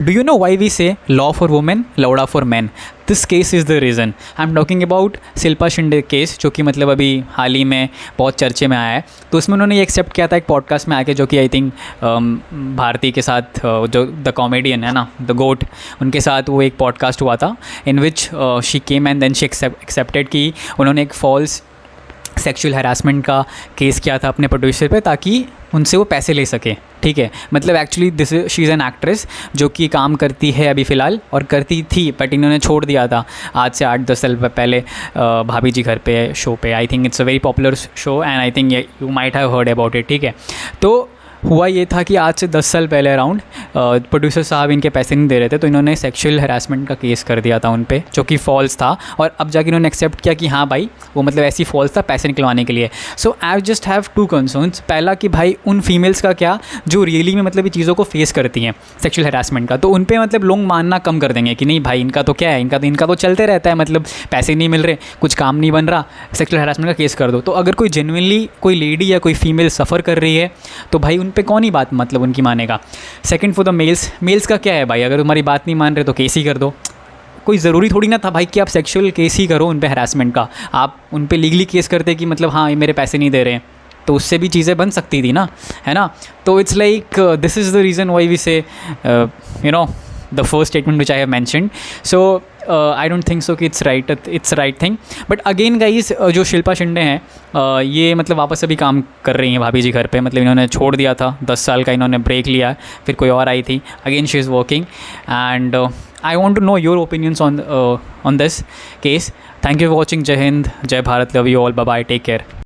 Do you know why we say law for women, lawda for men? This case is the reason. I'm talking about Shilpa Shinde case, जो कि मतलब अभी हाल ही में बहुत चर्चे में आया है. तो उसमें उन्होंने ये एक्सेप्ट किया था एक पॉडकास्ट में आके, जो कि आई थिंक भारती के साथ जो द कॉमेडियन है ना, द गोट, उनके साथ वो एक पॉडकास्ट हुआ था in which she came and then she accepted कि उन्होंने एक फॉल्स सेक्सुअल हरासमेंट का केस किया था अपने प्रोड्यूसर पे, ताकि उनसे वो पैसे ले सके. ठीक है, मतलब actually this she is an actress जो कि काम करती है अभी फ़िलहाल, और करती थी बट इन्होंने छोड़ दिया था आज से 8-10 साल पहले भाभी जी घर पे शो पे. I think it's a very popular show and I think you might have heard about it. ठीक है, तो हुआ ये था कि आज से 10 साल पहले अराउंड प्रोड्यूसर साहब इनके पैसे नहीं दे रहे थे, तो इन्होंने सेक्सुअल हरासमेंट का केस कर दिया था उन पे, जो कि फॉल्स था. और अब जाके इन्होंने एक्सेप्ट किया कि हाँ भाई वो मतलब ऐसी फॉल्स था पैसे निकलवाने के लिए. सो आई जस्ट हैव 2 कंसर्न्स. पहला कि भाई उन फीमेल्स का क्या जो रियली में मतलब ये चीज़ों को फेस करती हैं सेक्सुअल हरासमेंट का, तो उन पर मतलब लोग मानना कम कर देंगे कि नहीं भाई इनका तो क्या है, इनका तो चलते रहता है, मतलब पैसे नहीं मिल रहे, कुछ काम नहीं बन रहा, सेक्सुअल हरासमेंट का केस कर दो. तो अगर कोई जेन्युइनली कोई लेडी या कोई फीमेल सफ़र कर रही है तो भाई उन पर कौन ही बात मतलब उनकी मानेगा. सेकंड फॉर द मेल्स का क्या है भाई, अगर तुम्हारी बात नहीं मान रहे तो केस ही कर दो. कोई ज़रूरी थोड़ी ना था भाई कि आप सेक्सुअल केस ही करो उन पे हरासमेंट का. आप उन पे लीगली केस करते कि मतलब हाँ ये मेरे पैसे नहीं दे रहे हैं, तो उससे भी चीज़ें बन सकती थी ना, है ना. तो it's like this is the reason why we say you know the first statement which I have mentioned. So I don't think so कि it's right thing. But again guys जो शिल्पा शिंदे हैं ये मतलब वापस अभी काम कर रही हैं भाभी जी घर पे. मतलब इन्होंने छोड़ दिया था 10 साल का, इन्होंने ब्रेक लिया, फिर कोई और आई थी, again she is working. And I want to know your opinions on this case. Thank you for watching. जय हिंद, जय Bharat, love you all, bye bye, take care.